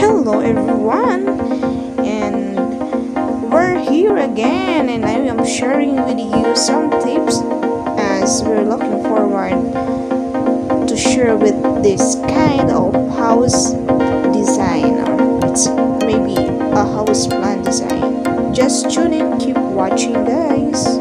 Hello everyone, and we're here again, and I am sharing with you some tips as we're looking forward to share with this kind of house design, or it's maybe a house plan design. Just tune in, keep watching guys.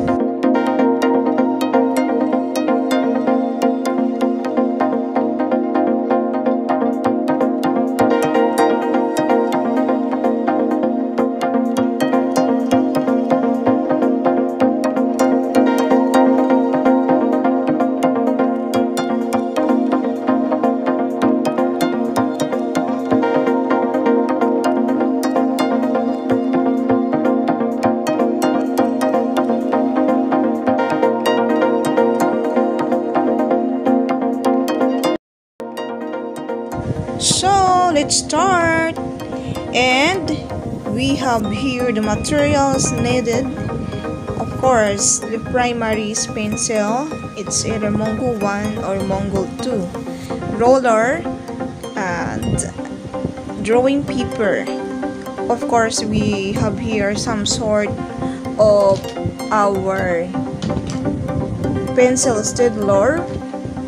So let's start, and we have here the materials needed. Of course, the primary is pencil. It's either Mongol 1 or Mongol 2, roller, and drawing paper. Of course, we have here some sort of our pencil Staedtler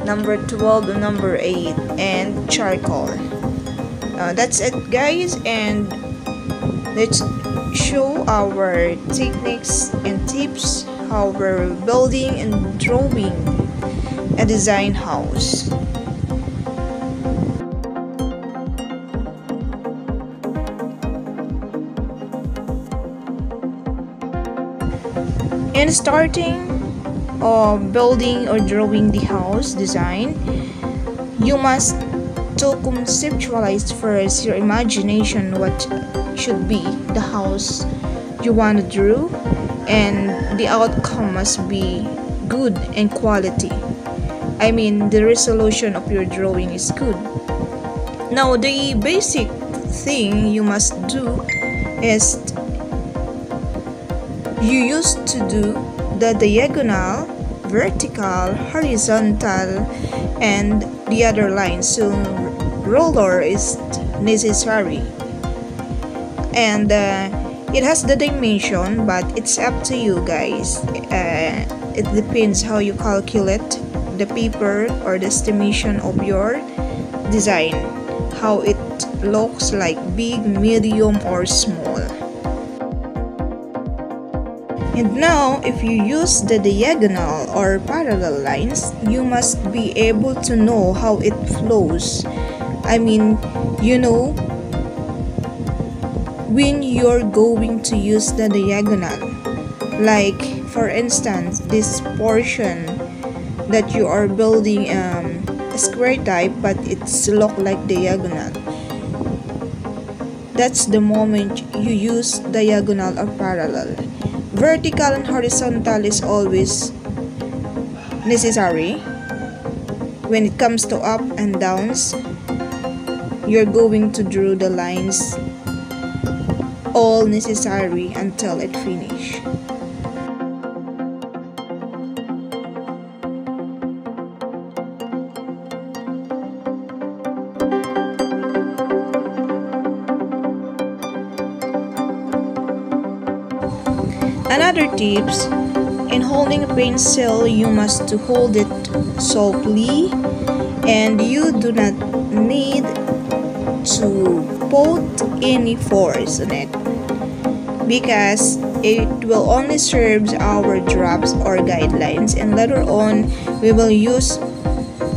number 12 and number 8, and charcoal. That's it guys, and let's show our techniques and tips how we're building and drawing a design house. In starting building or drawing the house design, you must to conceptualize first your imagination what should be the house you want to draw, and the outcome must be good and quality. I mean, the resolution of your drawing is good. Now, the basic thing you must do is you used to do the diagonal, vertical, horizontal, and the other lines. So roller is necessary, and it has the dimension, but it's up to you guys. It depends how you calculate the paper or the estimation of your design, how it looks like big, medium, or small. And now, if you use the diagonal or parallel lines, you must be able to know how it flows. I mean, you know, when you're going to use the diagonal. Like, for instance, this portion that you are building a square type, but it's look like diagonal. That's the moment you use diagonal or parallel. Vertical and horizontal is always necessary. When it comes to up and downs, you're going to draw the lines all necessary until it finish. Another tips, in holding a pencil, you must to hold it softly, and you do not need to put any force on it, because it will only serve our drafts or guidelines, and later on we will use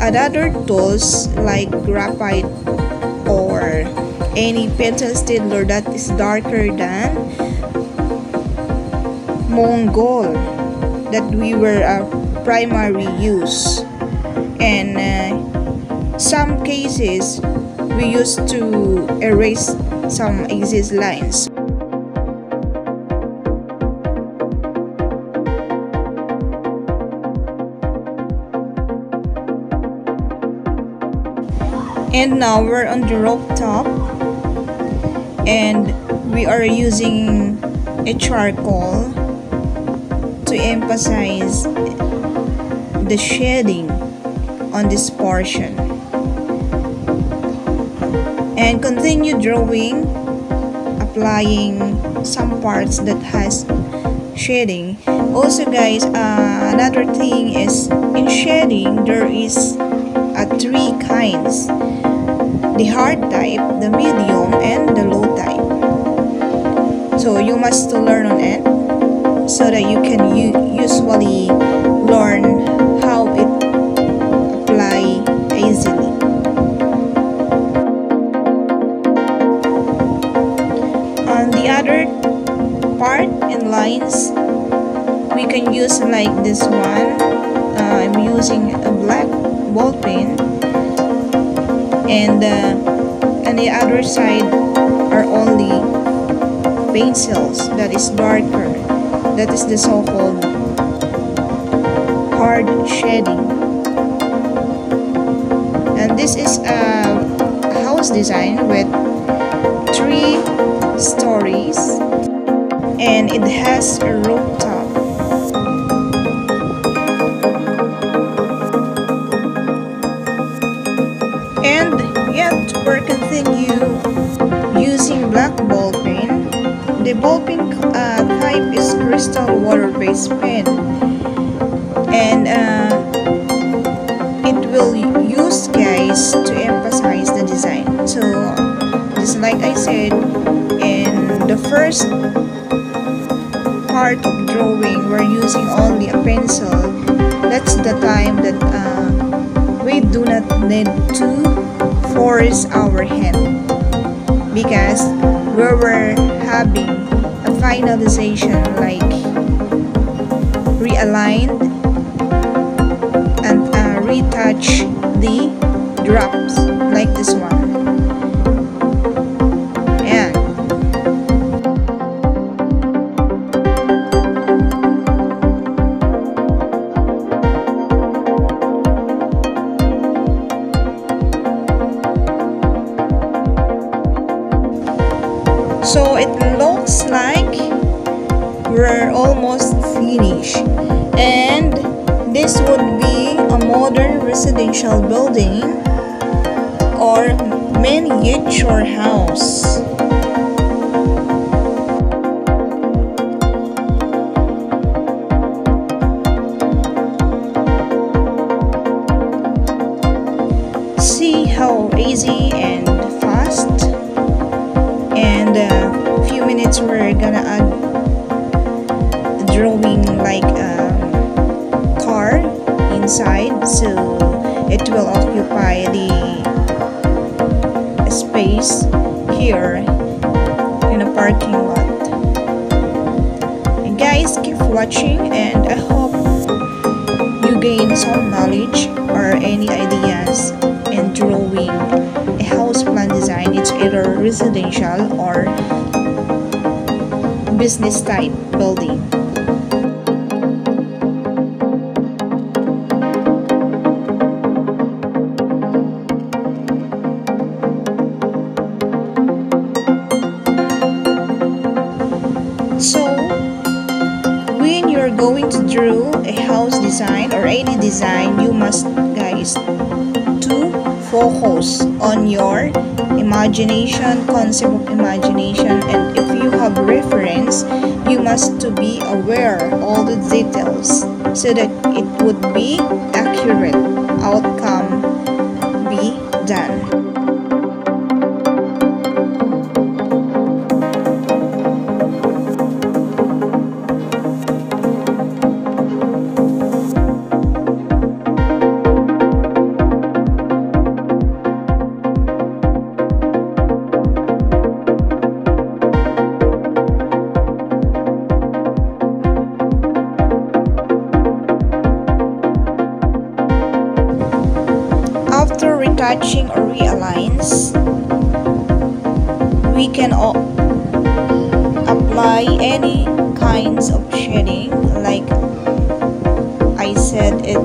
other tools like graphite or any pencil Staedtler that is darker than Mongol that we were primary use. And some cases we used to erase some exist lines. And now we're on the rooftop, and we are using a charcoal to emphasize the shading on this portion. and continue drawing, applying some parts that has shading. Also guys, another thing is in shading there is three kinds: the hard type, the medium, and the low type. So you must learn on it so that you can usually learn how it apply easily. On the other part in lines, we can use like this one. I'm using a black ball pen, and on the other side are only pencils that is darker. That is the so-called hard shading. And this is a house design with 3 stories, and it has a rooftop. And yet we're continue using black ball pen. The ball pen type is crystal water-based pen, and it will use guys to emphasize the design. So just like I said, in the first part of drawing we're using only a pencil. That's the time that we do not need to force our hand, because we were having a finalization, like realigned and retouch the drops like this one. And so it looks like we're almost finished, and this would be a modern residential building or miniature house. See how easy and fast, and a few minutes we're gonna add drawing like a car inside, so it will occupy the space here in a parking lot. And guys, keep watching, and I hope you gain some knowledge or any ideas in drawing a house plan design. It's either residential or business type building. So when you're going to draw a house design or any design, you must guys to focus on your imagination, concept of imagination, and if you have reference, you must to be aware all the details so that it would be accurate outcome be done. After retouching or realigns, we can apply any kinds of shading. Like I said, it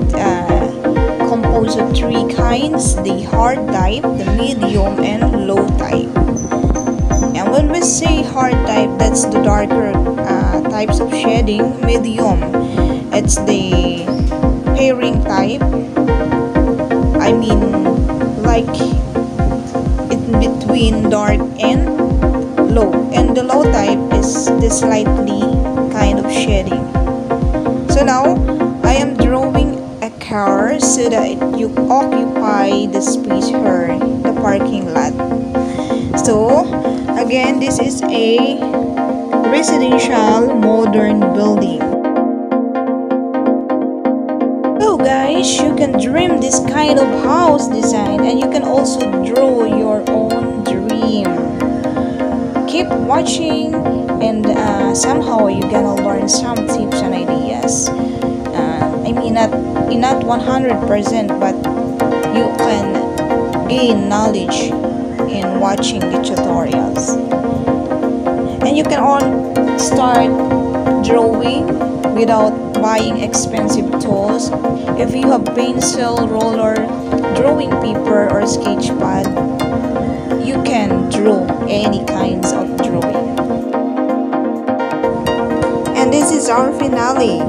composed of 3 kinds: the hard type, the medium, and low type. And when we say hard type, that's the darker types of shading. Medium, it's the pairing type. I mean, like in between in dark and low, and the low type is the slightly kind of shading. So now I am drawing a car so that you occupy the space here, the parking lot. So again, this is a residential modern building. So guys, you can dream this kind of house design, and you can also draw your own dream. Keep watching, and somehow you're gonna learn some tips and ideas. I mean, not 100%, but you can gain knowledge in watching the tutorials. And you can all start drawing without buying expensive tools. If you have pencil, roller, drawing paper, or sketch pad, you can draw any kinds of drawing. And this is our finale.